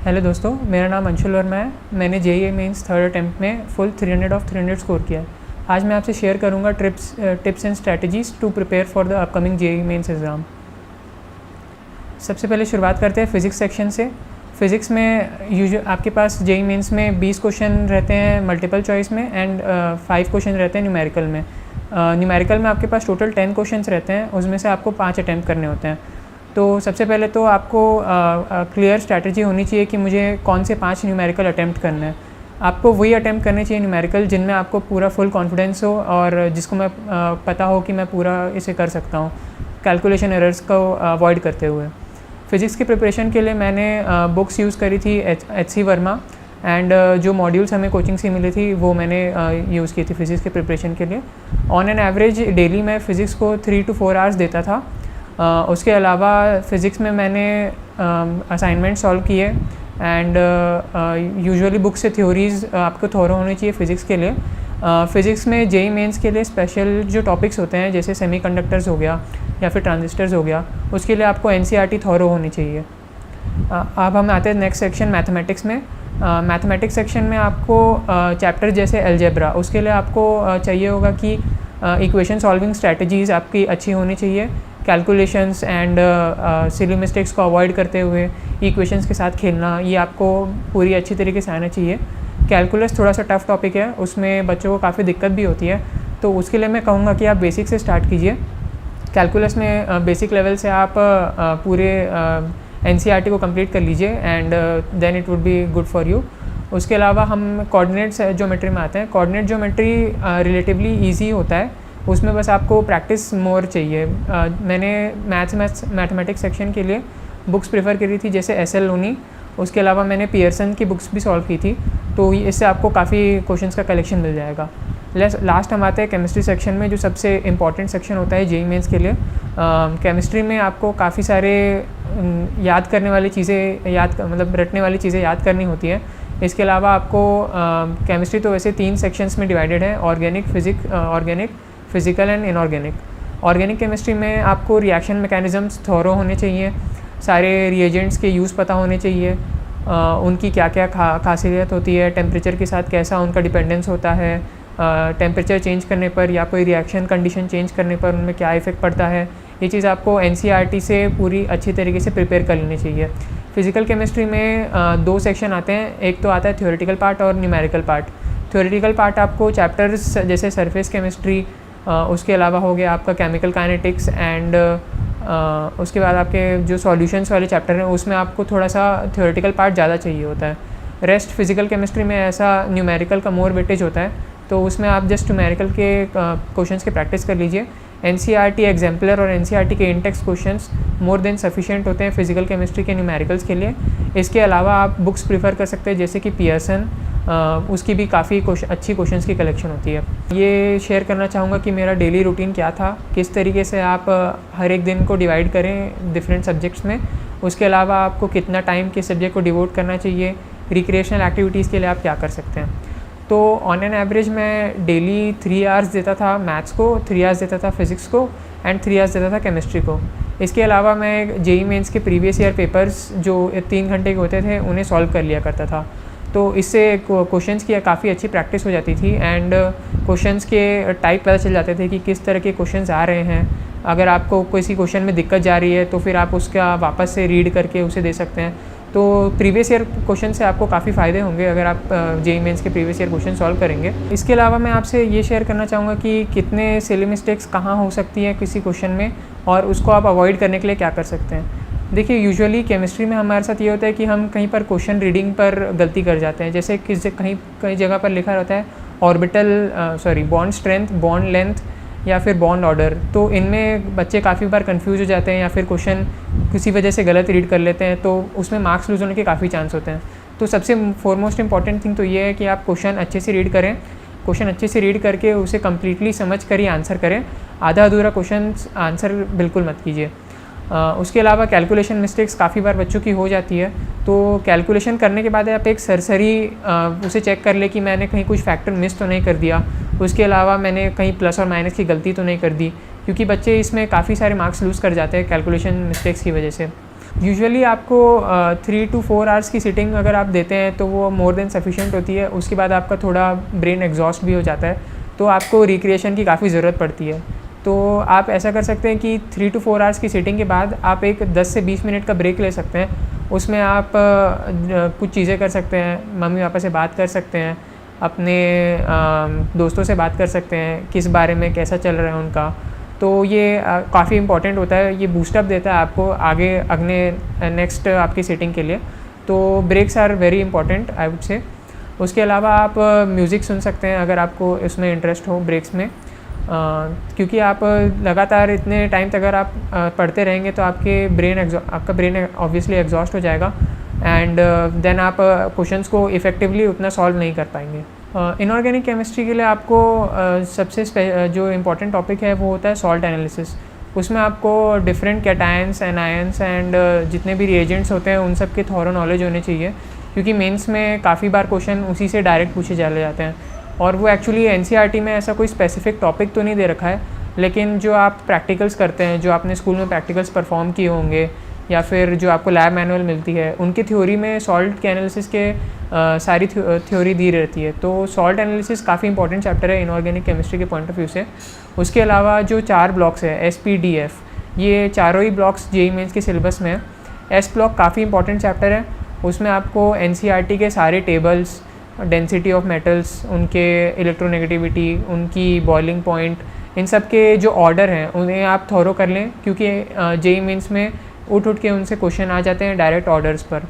Hello दोस्तों, मेरा नाम अंशुल वर्मा है। मैंने जेईई मेंस थर्ड अटैम्प्ट में फुल 300 ऑफ 300 स्कोर किया है। आज मैं आपसे शेयर करूंगा tips and strategies to prepare for the upcoming JEE mains exam. सबसे पहले शुरुआत करते हैं फ़िज़िक्स सेक्शन से। फ़िज़िक्स में आपके पास जेईई मेंस में 20 क्वेश्चन रहते हैं मल्टीपल चॉइस में एंड 5 क्वेश्चन रहते हैं न्यूमेरिकल में। न्यूमेरिकल में आपके पास टोटल 10 क्वेश्चन रहते हैं, उसमें से आपको 5 अटैम्प्ट करने होते हैं। तो सबसे पहले तो आपको क्लियर स्ट्रैटेजी होनी चाहिए कि मुझे कौन से 5 न्यूमेरिकल अटैम्प्ट करने हैं। आपको वही अटैम्प्ट करने चाहिए न्यूमेरिकल जिनमें आपको पूरा फुल कॉन्फिडेंस हो और जिसको मैं पता हो कि मैं पूरा इसे कर सकता हूँ, कैलकुलेशन एरर्स को अवॉइड करते हुए। फ़िज़िक्स की प्रिपरेशन के लिए मैंने बुक्स यूज़ करी थी एच.सी. वर्मा एंड जो मॉड्यूल्स हमें कोचिंग से मिली थी वो मैंने यूज़ की थी फ़िज़िक्स के प्रिपरेशन के लिए। ऑन एन एवरेज डेली मैं फ़िज़िक्स को 3 to 4 आवर्स देता था। उसके अलावा फ़िज़िक्स में मैंने असाइनमेंट सॉल्व किए एंड यूजुअली बुक से थ्योरीज़ आपको थोरो होनी चाहिए फ़िज़िक्स के लिए। फ़िज़िक्स में जेईई मेंस के लिए स्पेशल जो टॉपिक्स होते हैं जैसे सेमीकंडक्टर्स हो गया या फिर ट्रांजिस्टर्स हो गया, उसके लिए आपको एनसीईआरटी थोरो होनी चाहिए। अब हम आते हैं नेक्स्ट सेक्शन मैथमेटिक्स में। मैथमेटिक्स सेक्शन में आपको चैप्टर जैसे अलजेब्रा, उसके लिए आपको चाहिए होगा कि इक्वेशन सॉल्विंग स्ट्रैटेजीज़ आपकी अच्छी होनी चाहिए। कैलकुलेशंस एंड सिली मिस्टेक्स को अवॉइड करते हुए इक्वेशंस के साथ खेलना, ये आपको पूरी अच्छी तरीके से आना चाहिए। कैलकुलस थोड़ा सा टफ टॉपिक है, उसमें बच्चों को काफ़ी दिक्कत भी होती है, तो उसके लिए मैं कहूँगा कि आप बेसिक से स्टार्ट कीजिए। कैलकुलस में बेसिक लेवल से आप पूरे एनसीईआरटी को कंप्लीट कर लीजिए and then it would be good for you. उसके अलावा हम कोऑर्डिनेट्स ज्योमेट्री में आते हैं। कोऑर्डिनेट ज्योमेट्री रिलेटिवली ईजी होता है, उसमें बस आपको प्रैक्टिस मोर चाहिए। मैंने मैथमेटिक्स सेक्शन के लिए बुक्स प्रेफर करी थी जैसे एस.एल. लोनी, उसके अलावा मैंने पियर्सन की बुक्स भी सॉल्व की थी, तो इससे आपको काफ़ी क्वेश्चंस का कलेक्शन मिल जाएगा। लास्ट हम आते हैं केमिस्ट्री सेक्शन में, जो सबसे इम्पॉर्टेंट सेक्शन होता है जेईई मेंस के लिए। केमिस्ट्री में आपको काफ़ी सारे याद करने वाली चीज़ें मतलब रटने वाली चीज़ें याद करनी होती है। इसके अलावा आपको केमिस्ट्री तो वैसे 3 सेक्शंस में डिवाइडेड है, organic, physical and inorganic. Organic chemistry में आपको रिएक्शन मैकेनिज़म्स थोरो होने चाहिए, सारे रिएजेंट्स के यूज़ पता होने चाहिए, उनकी क्या क्या खासियत होती है, टेम्परेचर के साथ कैसा उनका डिपेंडेंस होता है, टेम्परेचर चेंज करने पर या कोई रिएक्शन कंडीशन चेंज करने पर उनमें क्या इफ़ेक्ट पड़ता है। ये चीज़ आपको एनसीईआरटी से पूरी अच्छी तरीके से प्रिपेयर कर लेनी चाहिए। फ़िज़िकल केमिस्ट्री में 2 सेक्शन आते हैं, एक तो आता है थ्योरेटिकल पार्ट और न्यूमेरिकल पार्ट। थ्योरेटिकल पार्ट आपको चैप्टर्स जैसे सरफेस केमिस्ट्री, उसके अलावा हो गया आपका केमिकल काइनेटिक्स एंड उसके बाद आपके जो सॉल्यूशंस वाले चैप्टर हैं उसमें आपको थोड़ा सा थ्योरेटिकल पार्ट ज़्यादा चाहिए होता है। रेस्ट फिज़िकल केमिस्ट्री में ऐसा न्यूमेरिकल का मोर वेटेज होता है, तो उसमें आप जस्ट न्यूमेरिकल के क्वेश्चंस की प्रैक्टिस कर लीजिए। एनसीईआरटी एग्जाम्पलर और एनसीईआरटी के इंटेक्स क्वेश्चंस मोर देन सफिशिएंट होते हैं फिज़िकल केमिस्ट्री के न्यूमेरिकल्स के लिए। इसके अलावा आप बुक्स प्रीफर कर सकते हैं जैसे कि पियर्सन, उसकी भी काफ़ी अच्छी क्वेश्चंस की कलेक्शन होती है। ये शेयर करना चाहूँगा कि मेरा डेली रूटीन क्या था, किस तरीके से आप हर एक दिन को डिवाइड करें डिफरेंट सब्जेक्ट्स में। उसके अलावा आपको कितना टाइम किस सब्जेक्ट को डिवोट करना चाहिए, रिक्रिएशनल एक्टिविटीज़ के लिए आप क्या कर सकते हैं। तो ऑन एन एवरेज मैं डेली 3 आवर्स देता था मैथ्स को, 3 आवर्स देता था फिज़िक्स को एंड 3 आवर्स देता था केमिस्ट्री को। इसके अलावा मैं जेईई मेंस के प्रीवियस ईयर पेपर्स जो 3 घंटे के होते थे उन्हें सॉल्व कर लिया करता था, तो इससे क्वेश्चंस की काफ़ी अच्छी प्रैक्टिस हो जाती थी एंड क्वेश्चंस के टाइप पता चल जाते थे कि किस तरह के क्वेश्चंस आ रहे हैं। अगर आपको किसी क्वेश्चन में दिक्कत जा रही है तो फिर आप उसका वापस से रीड करके उसे दे सकते हैं। तो प्रीवियस ईयर क्वेश्चन से आपको काफ़ी फ़ायदे होंगे अगर आप जेईई मेंस के प्रीवियस ईयर क्वेश्चन सॉल्व करेंगे। इसके अलावा मैं आपसे ये शेयर करना चाहूँगा कि कितने सिली मिस्टेक्स कहाँ हो सकती हैं किसी क्वेश्चन में और उसको आप अवॉइड करने के लिए क्या कर सकते हैं। देखिए, यूजुअली केमिस्ट्री में हमारे साथ ये होता है कि हम कहीं पर क्वेश्चन रीडिंग पर गलती कर जाते हैं। जैसे कहीं जगह पर लिखा रहता है बॉन्ड स्ट्रेंथ, बॉन्ड लेंथ या फिर बॉन्ड ऑर्डर, तो इनमें बच्चे काफ़ी बार कंफ्यूज हो जाते हैं या फिर क्वेश्चन किसी वजह से गलत रीड कर लेते हैं, तो उसमें मार्क्स लूज होने के काफ़ी चांस होते हैं। तो सबसे फॉरमोस्ट इंपॉर्टेंट थिंग तो ये है कि आप क्वेश्चन अच्छे से रीड करें, क्वेश्चन अच्छे से रीड करके उसे कम्प्लीटली समझ कर ही आंसर करें। आधा अधूरा क्वेश्चन आंसर बिल्कुल मत कीजिए। उसके अलावा कैलकुलेशन मिस्टेक्स काफ़ी बार बच्चों की हो जाती है, तो कैलकुलेशन करने के बाद आप एक सरसरी उसे चेक कर ले कि मैंने कहीं कुछ फैक्टर मिस तो नहीं कर दिया, उसके अलावा मैंने कहीं प्लस और माइनस की गलती तो नहीं कर दी, क्योंकि बच्चे इसमें काफ़ी सारे मार्क्स लूज़ कर जाते हैं कैलकुलेशन मिस्टेक्स की वजह से। यूजुअली आपको 3 to 4 आवर्स की सिटिंग अगर आप देते हैं तो वो मोर देन सफिशिएंट होती है। उसके बाद आपका थोड़ा ब्रेन एग्जॉस्ट भी हो जाता है, तो आपको रिक्रिएशन की काफ़ी ज़रूरत पड़ती है। तो आप ऐसा कर सकते हैं कि 3 to 4 आवर्स की सिटिंग के बाद आप एक 10 से 20 मिनट का ब्रेक ले सकते हैं। उसमें आप कुछ चीज़ें कर सकते हैं, मम्मी पापा से बात कर सकते हैं, अपने दोस्तों से बात कर सकते हैं किस बारे में कैसा चल रहा है उनका। तो ये काफ़ी इंपॉर्टेंट होता है, ये बूस्टअप देता है आपको आगे अगले नेक्स्ट आपकी सिटिंग के लिए। तो breaks are very important I would say. उसके अलावा आप म्यूज़िक सुन सकते हैं अगर आपको इसमें इंटरेस्ट हो ब्रेक्स में, क्योंकि आप लगातार इतने टाइम तक अगर आप पढ़ते रहेंगे तो आपका ब्रेन ऑब्वियसली एग्जॉस्ट हो जाएगा एंड देन आप क्वेश्चंस को इफ़ेक्टिवली उतना सॉल्व नहीं कर पाएंगे। इनऑर्गेनिक केमिस्ट्री के लिए आपको सबसे जो इम्पोर्टेंट टॉपिक है वो होता है सॉल्ट एनालिसिस। उसमें आपको डिफरेंट कैटायंस, एनायंस एंड जितने भी रिएजेंट्स होते हैं उन सब के थॉरो नॉलेज होने चाहिए, क्योंकि मेंस में काफ़ी बार क्वेश्चन उसी से डायरेक्ट पूछे चले जाते हैं। और वो एक्चुअली एनसीईआरटी में ऐसा कोई स्पेसिफिक टॉपिक तो नहीं दे रखा है, लेकिन जो आप प्रैक्टिकल्स करते हैं, जो आपने स्कूल में प्रैक्टिकल्स परफॉर्म किए होंगे या फिर जो आपको लैब मैनुअल मिलती है, उनकी थ्योरी में सॉल्ट के एनालिसिस के सारी थ्योरी दी रहती है। तो सॉल्ट एनालिसिस काफ़ी इंपॉर्टेंट चैप्टर है इनऑर्गेनिक केमिस्ट्री के पॉइंट ऑफ व्यू से। उसके अलावा जो 4 ब्लॉक्स है SPDF, ये चारों ही ब्लॉक्स जेईई मेंस के सिलेबस में है। एस ब्लॉक काफ़ी इंपॉर्टेंट चैप्टर है, उसमें आपको एनसीईआरटी के सारे टेबल्स, डेंसिटी ऑफ मेटल्स, उनके इलेक्ट्रोनेगेटिविटी, उनकी बॉइलिंग पॉइंट, इन सब के जो ऑर्डर हैं उन्हें आप थॉरो कर लें, क्योंकि जेईई मेंस में उठ के उनसे क्वेश्चन आ जाते हैं डायरेक्ट ऑर्डर्स पर,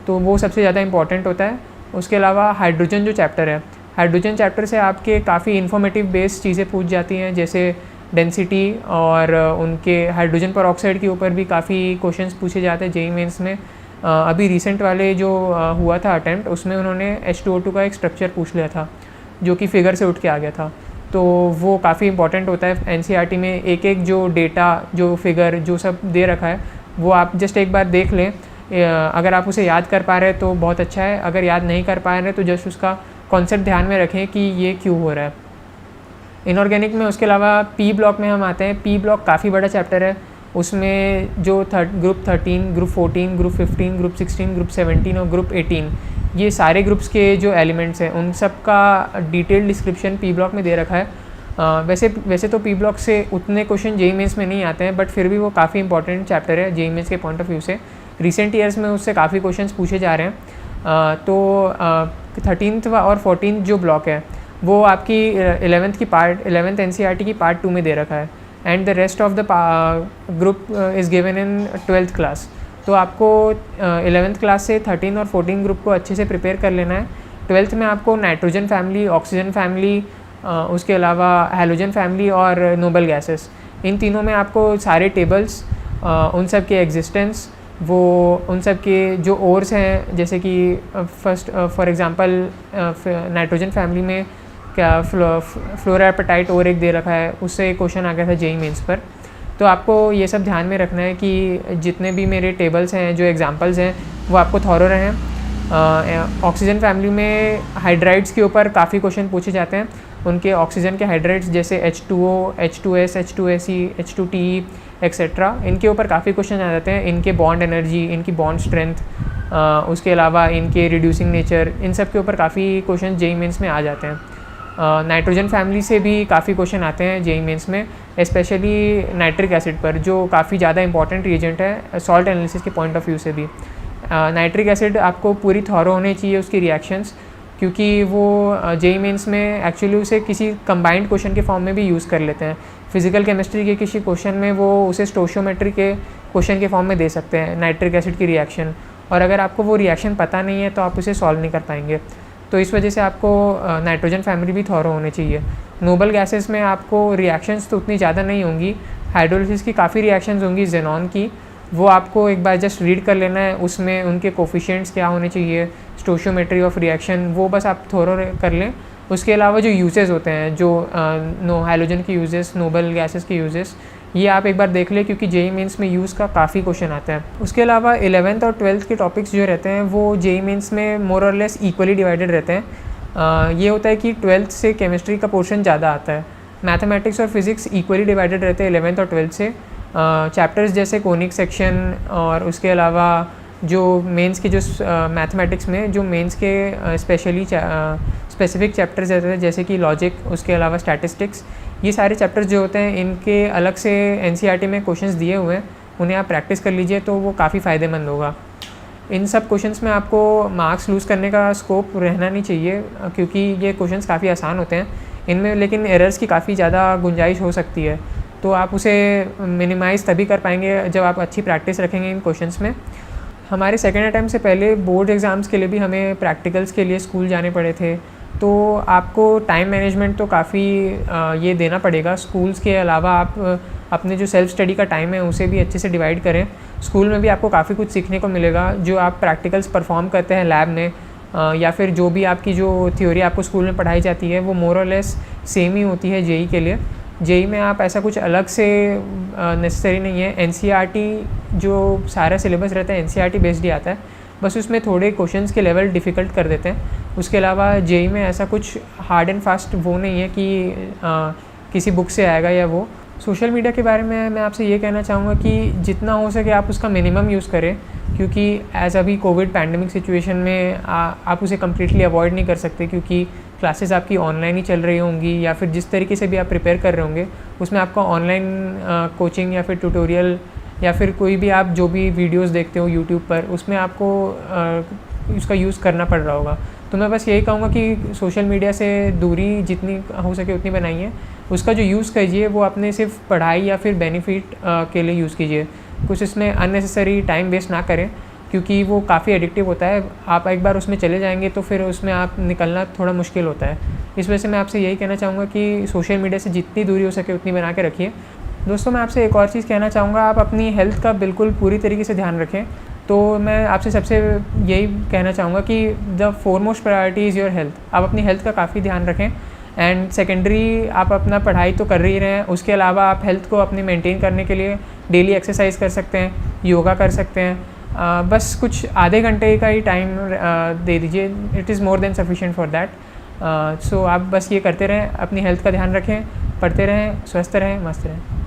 तो वो सबसे ज़्यादा इंपॉर्टेंट होता है। उसके अलावा हाइड्रोजन जो चैप्टर है, हाइड्रोजन चैप्टर से आपके काफ़ी इन्फॉर्मेटिव बेस्ड चीज़ें पूछ जाती हैं, जैसे डेंसिटी और उनके हाइड्रोजन पर ऑक्साइड के ऊपर भी काफ़ी क्वेश्चंस पूछे जाते हैं जेईई मेंस में। अभी रिसेंट वाले जो हुआ था अटैम्प्ट, उसमें उन्होंने H2O2 का एक स्ट्रक्चर पूछ लिया था जो कि फिगर से उठ के आ गया था। तो वो काफ़ी इंपॉर्टेंट होता है एनसीईआरटी में। एक एक जो डेटा, जो फिगर, जो सब दे रखा है वो आप जस्ट एक बार देख लें। अगर आप उसे याद कर पा रहे हैं तो बहुत अच्छा है, अगर याद नहीं कर पा रहे तो जस्ट उसका कॉन्सेप्ट ध्यान में रखें कि ये क्यों हो रहा है। इनऑर्गेनिक में उसके अलावा पी ब्लॉक में हम आते हैं। पी ब्लॉक काफ़ी बड़ा चैप्टर है, उसमें जो group 13, group 14, group 15, group 16, group 17 और ग्रुप 18, ये सारे ग्रुप्स के जो एलिमेंट्स हैं उन सब का डिटेल डिस्क्रिप्शन पी ब्लॉक में दे रखा है। वैसे तो पी ब्लॉक से उतने क्वेश्चन जेईई मेंस में नहीं आते हैं, बट फिर भी वो काफ़ी इंपॉर्टेंट चैप्टर है जेईई मेंस के पॉइंट ऑफ व्यू से। रिसेंट ईयर्स में उससे काफ़ी क्वेश्चंस पूछे जा रहे हैं। तो 13th और 14th जो ब्लॉक है वो आपकी 11th एनसीईआरटी की पार्ट 2 में दे रखा है, and the rest of the group is given in 12th class. तो आपको 11th क्लास से 13 और 14 ग्रुप को अच्छे से प्रिपेयर कर लेना है। 12th में आपको नाइट्रोजन फैमिली, ऑक्सीजन फैमिली, उसके अलावा हैलोजन फैमिली और नोबल गैसेस, इन तीनों में आपको सारे टेबल्स, उन सब के एग्जिस्टेंस, वो उन सब के जो ओर्स हैं, जैसे कि first for example nitrogen family में क्या फ्लोरापेटाइट और एक दे रखा है, उससे एक क्वेश्चन आ गया था जेईई मेंस पर। तो आपको ये सब ध्यान में रखना है कि जितने भी मेरे टेबल्स हैं, जो एग्जांपल्स हैं, वो आपको थॉरो रहें। ऑक्सीजन फैमिली में हाइड्राइड्स के ऊपर काफ़ी क्वेश्चन पूछे जाते हैं। उनके ऑक्सीजन के हाइड्राइड्स जैसे H2O, H2S, H2Se, H2TE etcetera, इनके ऊपर काफ़ी क्वेश्चन आ जाते हैं। इनके बॉन्ड एनर्जी, इनकी बॉन्ड स्ट्रेंथ, उसके अलावा इनके रिड्यूसिंग नेचर, इन सब के ऊपर काफ़ी क्वेश्चन जेईई मेंस में आ जाते हैं। नाइट्रोजन फैमिली से भी काफ़ी क्वेश्चन आते हैं जेईई मेंस में, स्पेशली नाइट्रिक एसिड पर, जो काफ़ी ज़्यादा इंपॉर्टेंट रिएजेंट है सॉल्ट एनालिसिस के पॉइंट ऑफ व्यू से भी। नाइट्रिक एसिड आपको पूरी थॉरो होनी चाहिए उसकी रिएक्शंस, क्योंकि वो जेईई मेंस में एक्चुअली उसे किसी कंबाइंड क्वेश्चन के फॉर्म में भी यूज़ कर लेते हैं। फिजिकल केमिस्ट्री के किसी क्वेश्चन में वो उसे स्टोशियोमेट्री के क्वेश्चन के फॉर्म में दे सकते हैं नाइट्रिक एसिड की रिएक्शन, और अगर आपको वो रिएक्शन पता नहीं है तो आप उसे सॉल्व नहीं कर पाएंगे। तो इस वजह से आपको नाइट्रोजन फैमिली भी थॉरो होने चाहिए। नोबल गैसेस में आपको रिएक्शंस तो उतनी ज़्यादा नहीं होंगी, हाइड्रोलिसिस की काफ़ी रिएक्शंस होंगी ज़ेनॉन की, वो आपको एक बार जस्ट रीड कर लेना है, उसमें उनके कोफिशिएंट्स क्या होने चाहिए, स्टोशियोमेट्री ऑफ रिएक्शन, वो बस आप थोरो कर लें। उसके अलावा जो यूजेस होते हैं, जो हाइड्रोजन के यूजेस, नोबल गैसेस के यूजेस, ये आप एक बार देख लें, क्योंकि जेईई मेंस में यूज़ का काफ़ी क्वेश्चन आता है। उसके अलावा 11th और 12th के टॉपिक्स जो रहते हैं वो जेईई मेंस में मोर और लेस इक्वली डिवाइडेड रहते हैं। ये होता है कि 12th से केमिस्ट्री का पोर्शन ज़्यादा आता है, मैथमेटिक्स और फिज़िक्स इक्वली डिवाइडेड रहते हैं 11th और 12th से। चैप्टर्स जैसे कोनिक सेक्शन और उसके अलावा जो मेंस के जो मैथमेटिक्स में जो मेंस के स्पेशली स्पेसिफिक चैप्टर्स रहते हैं जैसे कि लॉजिक, उसके अलावा स्टैटिस्टिक्स, ये सारे चैप्टर्स जो होते हैं इनके अलग से एनसीईआरटी में क्वेश्चंस दिए हुए हैं, उन्हें आप प्रैक्टिस कर लीजिए तो वो काफ़ी फ़ायदेमंद होगा। इन सब क्वेश्चंस में आपको मार्क्स लूज़ करने का स्कोप रहना नहीं चाहिए क्योंकि ये क्वेश्चंस काफ़ी आसान होते हैं इनमें, लेकिन एरर्स की काफ़ी ज़्यादा गुंजाइश हो सकती है, तो आप उसे मिनिमाइज़ तभी कर पाएंगे जब आप अच्छी प्रैक्टिस रखेंगे इन क्वेश्चंस में। हमारे सेकेंड अटैम्प्ट से पहले बोर्ड एग्ज़ाम्स के लिए भी हमें प्रैक्टिकल्स के लिए स्कूल जाने पड़े थे, तो आपको टाइम मैनेजमेंट तो काफ़ी ये देना पड़ेगा। स्कूल्स के अलावा आप अपने जो सेल्फ स्टडी का टाइम है उसे भी अच्छे से डिवाइड करें। स्कूल में भी आपको काफ़ी कुछ सीखने को मिलेगा, जो आप प्रैक्टिकल्स परफॉर्म करते हैं लैब में या फिर जो भी आपकी जो थ्योरी आपको स्कूल में पढ़ाई जाती है वो मोर और लेस सेम ही होती है जेई के लिए। जेई में आप ऐसा कुछ अलग से नेसेसरी नहीं है। एनसीईआरटी जो सारा सिलेबस रहता है एनसीईआरटी बेस्ड ही आता है, बस उसमें थोड़े क्वेश्चंस के लेवल डिफ़िकल्ट कर देते हैं। उसके अलावा जेई में ऐसा कुछ हार्ड एंड फास्ट वो नहीं है कि किसी बुक से आएगा या वो। सोशल मीडिया के बारे में मैं आपसे ये कहना चाहूँगा कि जितना हो सके आप उसका मिनिमम यूज़ करें, क्योंकि एज़ अभी कोविड पैंडमिक सिचुएशन में आप उसे कम्प्लीटली अवॉइड नहीं कर सकते, क्योंकि क्लासेस आपकी ऑनलाइन ही चल रही होंगी या फिर जिस तरीके से भी आप प्रिपेयर कर रहे होंगे उसमें आपका ऑनलाइन कोचिंग या फिर ट्यूटोरियल या फिर कोई भी आप जो भी वीडियोस देखते हो यूट्यूब पर, उसमें आपको उसका यूज़ करना पड़ रहा होगा। तो मैं बस यही कहूँगा कि सोशल मीडिया से दूरी जितनी हो सके उतनी बनाइए, उसका जो यूज़ कीजिए वो अपने सिर्फ पढ़ाई या फिर बेनिफिट के लिए यूज़ कीजिए। कुछ इसमें अननेसेसरी टाइम वेस्ट ना करें, क्योंकि वो काफ़ी एडिक्टिव होता है। आप एक बार उसमें चले जाएंगे तो फिर उसमें आप निकलना थोड़ा मुश्किल होता है। इस वजह से मैं आपसे यही कहना चाहूँगा कि सोशल मीडिया से जितनी दूरी हो सके उतनी बना के रखिए। दोस्तों, मैं आपसे एक और चीज़ कहना चाहूँगा, आप अपनी हेल्थ का बिल्कुल पूरी तरीके से ध्यान रखें। तो मैं आपसे सबसे यही कहना चाहूँगा कि the foremost priority is your health. आप अपनी हेल्थ का काफ़ी ध्यान रखें। एंड सेकेंडरी, आप अपना पढ़ाई तो कर ही रहे हैं, उसके अलावा आप हेल्थ को अपनी मेंटेन करने के लिए डेली एक्सरसाइज कर सकते हैं, योगा कर सकते हैं। बस कुछ आधे घंटे का ही टाइम दे दीजिए, it is more than sufficient for that. So आप बस ये करते रहें, अपनी हेल्थ का ध्यान रखें, पढ़ते रहें, स्वस्थ रहें, मस्त रहें।